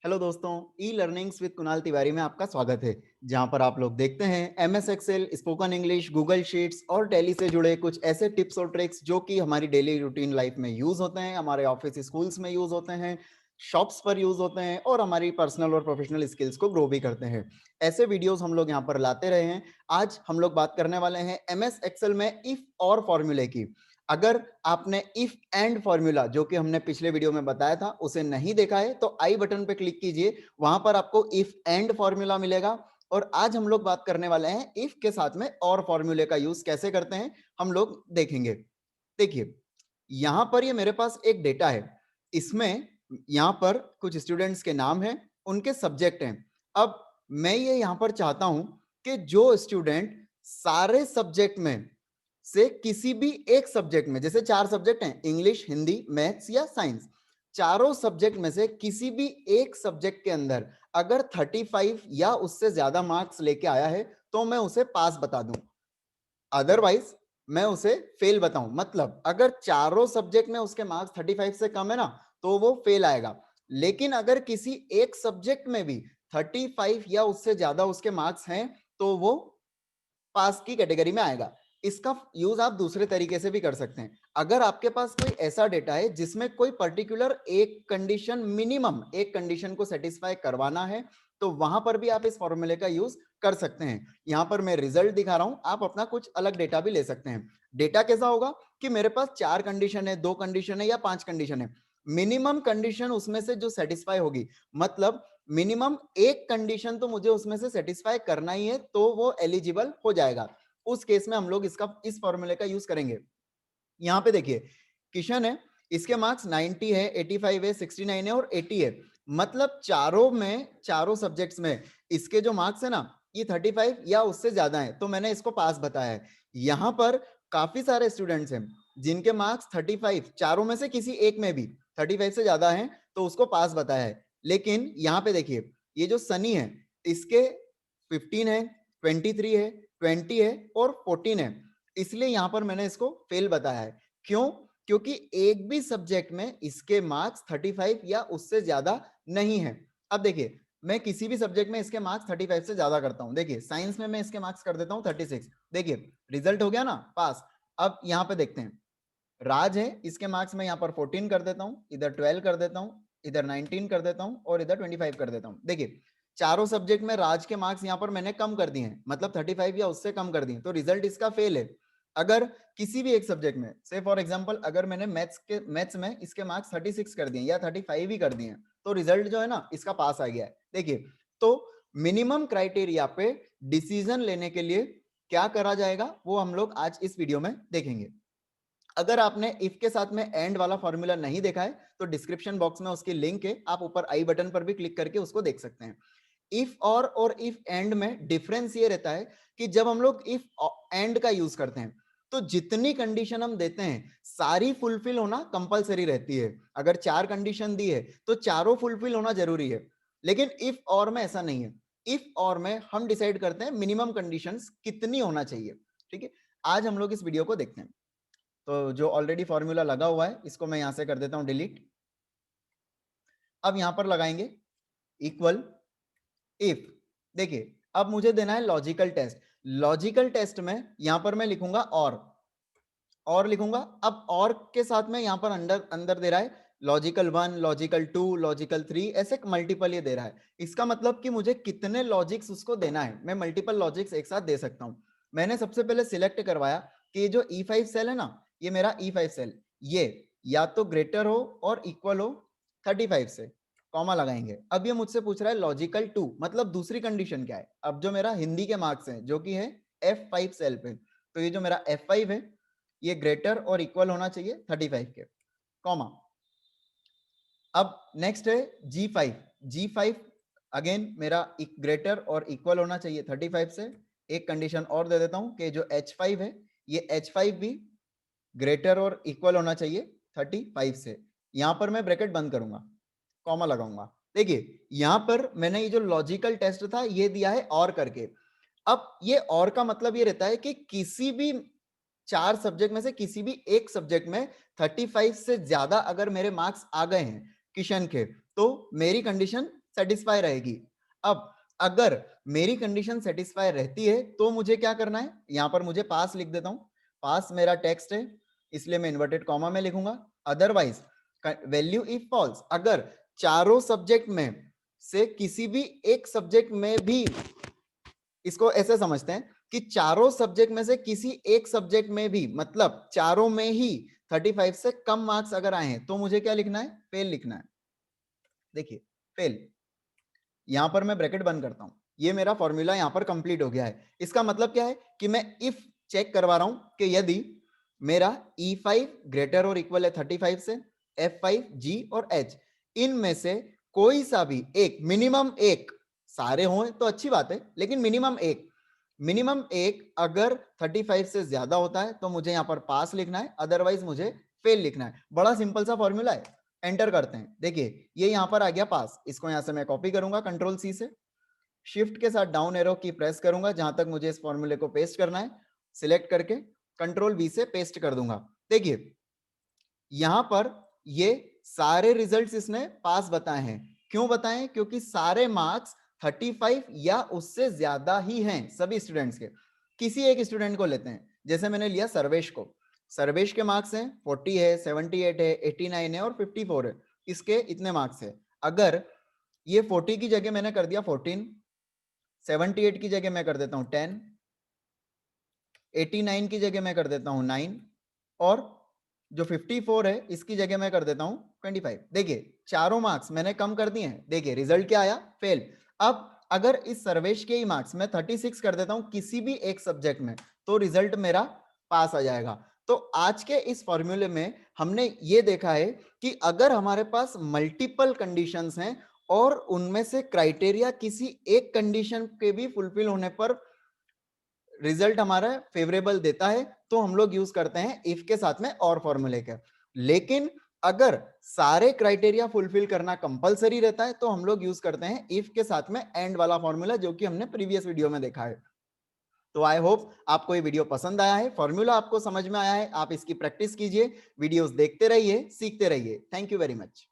Hello दोस्तों, ई learnings with Kunal Tiwari में आपका स्वागत है। जहां पर आप लोग देखते हैं MS Excel, spoken English, Google Sheets और टैली से जुड़े कुछ ऐसे टिप्स और ट्रिक्स जो कि हमारी डेली रूटीन लाइफ में यूज होते हैं, हमारे ऑफिस स्कूल्स में यूज होते हैं, शॉप्स पर यूज होते हैं और हमारी पर्सनल और प्रोफेशनल स्किल्स को ग्रो भी करते हैं। ऐसे वीडियोस हम लोग यहाँ पर लाते रहे हैं। आज हम लोग बात करने वाले हैं एमएस एक्सेल में इफ और फॉर्मूले की। अगर आपने इफ एंड फॉर्मूला जो कि हमने पिछले वीडियो में बताया था उसे नहीं देखा है तो आई बटन पे क्लिक कीजिए, वहां पर आपको इफ एंड फॉर्मूला मिलेगा। और आज हम लोग बात करने वाले हैं इफ के साथ में और फॉर्मूले का यूज कैसे करते हैं, हम लोग देखेंगे। देखिए, यहां पर ये मेरे पास एक डेटा है। इसमें यहां पर कुछ स्टूडेंट्स के नाम हैं, उनके सब्जेक्ट हैं। अब मैं ये यहां पर चाहता हूं कि जो स्टूडेंट सारे सब्जेक्ट में से किसी भी एक सब्जेक्ट में, जैसे 4 सब्जेक्ट हैं, इंग्लिश, हिंदी, मैथ्स या साइंस, चारों सब्जेक्ट में से किसी भी एक सब्जेक्ट के अंदर अगर 35 या उससे ज्यादा मार्क्स लेके आया है तो मैं उसे पास बता दूं, अदरवाइज मैं उसे फेल बताऊं। मतलब अगर चारों सब्जेक्ट में उसके मार्क्स 35 से कम है ना, तो वो फेल आएगा। लेकिन अगर किसी एक सब्जेक्ट में भी 35 या उससे ज्यादा उसके मार्क्स हैं तो वो पास की कैटेगरी में आएगा। इसका यूज आप दूसरे तरीके से भी कर सकते हैं। अगर आपके पास कोई ऐसा डेटा है जिसमें कोई पर्टिकुलर एक कंडीशन, मिनिमम एक कंडीशन को सेटिस्फाई करवाना है, तो वहां पर भी आप इस फॉर्मूले का यूज कर सकते हैं। यहां पर मैं रिजल्ट दिखा रहा हूं, आप अपना कुछ अलग डेटा भी ले सकते हैं। डेटा कैसा होगा कि मेरे पास 4 कंडीशन है, 2 कंडीशन है या 5 कंडीशन है। मिनिमम कंडीशन उसमें से जो सेटिस्फाई होगी, मतलब मिनिमम एक कंडीशन तो मुझे उसमें से सेटिस्फाई करना ही है, तो वो एलिजिबल हो जाएगा। उस केस में हम लोग इस फॉर्मूले का यूज करेंगे। यहां पे देखिए, किशन है, इसके मार्क्स 90 है, 85 है, 69 है और 80 है। मतलब चारों सब्जेक्ट्स में इसके जो मार्क्स है ना, ये 35 या उससे ज्यादा है, तो मैंने इसको पास बताया है। यहां पर काफी सारे स्टूडेंट्स हैं जिनके मार्क्स 35, चारों में से किसी एक में भी 35 से ज्यादा है, तो उसको पास बताया है। लेकिन यहाँ पे देखिए, ये जो सनी है, इसके 15 है, 23 है, 20 है और 14 है, इसलिए यहां पर मैंने इसको फेल बताया है। क्यों? क्योंकि एक भी सब्जेक्ट में इसके मार्क्स 35 या उससे ज्यादा नहीं है। अब देखिए, मैं किसी भी सब्जेक्ट में इसके मार्क्स 35 से ज्यादा करता हूं। देखिए, साइंस में मैं इसके मार्क्स कर देता हूं 36। देखिए, रिजल्ट हो गया ना, पास। अब यहां पे देखते हैं, राज है, इसके मार्क्स में यहां पर 14 कर देता हूं, इधर 12 कर देता हूं, इधर 19 कर देता हूं और इधर 25 कर देता हूं। देखिए, चारों सब्जेक्ट में राज के मार्क्स यहां पर मैंने कम कर दिए हैं, मतलब 35 या उससे कम कर दिए, तो रिजल्ट इसका फेल है। अगर किसी भी एक सब्जेक्ट में, से फॉर एग्जांपल अगर मैंने मैथ्स में इसके मार्क्स 36 कर दिए या 35 ही कर दिए, तो रिजल्ट जो है ना, इसका पास आ गया है। देखिए, तो मिनिमम क्राइटेरिया पे डिसीजन लेने के लिए क्या करा जाएगा, वो हम लोग आज इस वीडियो में देखेंगे। अगर आपने इफ के साथ में एंड वाला फॉर्मूला नहीं देखा है, तो डिस्क्रिप्शन बॉक्स में उसकी लिंक है, आप ऊपर आई बटन पर भी क्लिक करके उसको देख सकते हैं। इफ और इफ एंड में डिफरेंस ये रहता है कि जब हम लोग इफ एंड का यूज करते हैं, तो जितनी कंडीशन हम देते हैं सारी फुलफिल होना कंपलसरी रहती है। अगर 4 कंडीशन दी है तो चारों फुलफिल होना जरूरी है। लेकिन इफ और में ऐसा नहीं है। इफ और में हम डिसाइड करते हैं मिनिमम कंडीशंस कितनी होना चाहिए। ठीक है, आज हम लोग इस वीडियो को देखते हैं। तो जो ऑलरेडी फॉर्मूला लगा हुआ है, इसको मैं यहां से कर देता हूं डिलीट। अब यहां पर लगाएंगे इक्वल इफ। देखिए, अब मुझे देना है लॉजिकल टेस्ट। लॉजिकल टेस्ट में यहां पर मैं लिखूंगा और लिखूंगा। अब और के साथ में यहां पर अंदर अंदर दे रहा है लॉजिकल 1, लॉजिकल 2, लॉजिकल 3, ऐसे मल्टीपल ये दे रहा है। इसका मतलब कि मुझे कितने लॉजिक्स उसको देना है, मैं मल्टीपल लॉजिक्स एक साथ दे सकता हूं। मैंने सबसे पहले सिलेक्ट करवाया कि ये जो E5 सेल है ना, ये मेरा E5 सेल, ये या तो ग्रेटर हो और इक्वल हो 35 से, कॉमा लगाएंगे। अब ये मुझसे पूछ रहा है लॉजिकल 2, मतलब दूसरी कंडीशन क्या है। अब जो मेरा हिंदी के मार्क्स हैं जो कि है F5 सेल पे, तो ये जो मेरा F5 है, ये ग्रेटर और इक्वल होना चाहिए 35 के, कॉमा। अब नेक्स्ट है G5 अगेन मेरा ग्रेटर और इक्वल होना चाहिए 35 से। एक कंडीशन और दे देता हूं कि जो H5 है, ये H5 भी ग्रेटर और इक्वल होना चाहिए 35 से। यहां पर मैं ब्रैकेट बंद करूंगा, कॉमा लगाऊंगा। देखिए, यहां पर मैंने ये जो लॉजिकल टेस्ट था ये दिया है और करके। अब ये और का मतलब ये रहता है कि किसी भी 4 सब्जेक्ट में से किसी भी एक सब्जेक्ट में 35 से ज्यादा अगर मेरे मार्क्स आ गए हैं किशन के, तो मेरी कंडीशन सेटिस्फाई रहेगी। अब अगर मेरी कंडीशन सेटिस्फाई रहती है तो मुझे क्या करना है, यहां पर मुझे पास लिख देता हूं, पास मेरा टेक्स्ट है इसलिए मैं इन्वर्टेड कॉमा में लिखूंगा। अदरवाइज वैल्यू इफ फॉल्स, अगर चारों सब्जेक्ट में से किसी भी एक सब्जेक्ट में भी, इसको ऐसे समझते हैं कि चारों सब्जेक्ट में से किसी एक सब्जेक्ट में भी, मतलब चारों में ही 35 से कम मार्क्स अगर आए हैं तो मुझे क्या लिखना है, फेल लिखना है। देखिए फेल, यहां पर मैं ब्रैकेट बंद करता हूं, ये मेरा फॉर्मूला यहां पर कंप्लीट हो गया है। इसका मतलब क्या है कि मैं इफ चेक करवा रहा हूं कि यदि मेरा E5 ग्रेटर और इक्वल है 35 से, F5 G और H, इनमें से कोई सा भी एक, मिनिमम एक, सारे हों तो अच्छी बात है लेकिन मिनिमम एक अगर 35 से ज्यादा होता है तो मुझे यहां पर पास लिखना है, अदरवाइज मुझे फेल लिखना है। बड़ा सिंपल सा फॉर्मूला है। एंटर करते हैं, देखिए ये यहां पर आ गया पास, इसको यहां से मैं कॉपी करूंगा कंट्रोल सी से, शिफ्ट के साथ डाउन एरो की प्रेस करूंगा जहां तक मुझे इस फॉर्मूले को पेस्ट करना है, सिलेक्ट करके कंट्रोल वी से पेस्ट कर दूंगा। देखिए यहां पर ये सारे रिजल्ट्स इसने पास बताए हैं। क्यों बताएं, क्योंकि सारे मार्क्स 35 या उससे ज्यादा ही हैं सभी स्टूडेंट्स के। किसी एक स्टूडेंट को लेते हैं, जैसे मैंने लिया सर्वेश को, सर्वेश के मार्क्स हैं 40 है, 78 है, 89 है और 54 है, इसके इतने मार्क्स है। अगर ये 40 की जगह मैंने कर दिया 14, 78 की जगह मैं कर देता हूं 10, 89 की जगह मैं कर देता हूं 9 और जो 54 है इसकी जगह मैं कर देता हूं 25। देखिए चारों मार्क्स मैंने कम कर दिए हैं, देखिए रिजल्ट क्या आया, फेल। अब अगर इस सर्वेश के ही मार्क्स मैं 36 कर देता हूं किसी भी एक सब्जेक्ट में तो रिजल्ट मेरा पास आ जाएगा। तो आज के इस फॉर्मूले में हमने ये देखा है कि अगर हमारे पास मल्टीपल कंडीशंस हैं और उनमें से क्राइटेरिया किसी एक कंडीशन के भी फुलफिल होने पर रिजल्ट हमारा फेवरेबल देता है तो हम लोग यूज करते हैं इफ के साथ में और फॉर्मूले के। लेकिन अगर सारे क्राइटेरिया फुलफिल करना कंपलसरी रहता है तो हम लोग यूज करते हैं इफ के साथ में एंड वाला फॉर्मूला, जो कि हमने प्रीवियस वीडियो में देखा है। तो आई होप आपको ये वीडियो पसंद आया है, फॉर्मूला आपको समझ में आया है, आप इसकी प्रैक्टिस कीजिए, वीडियोस देखते रहिए, सीखते रहिए। Thank you very much.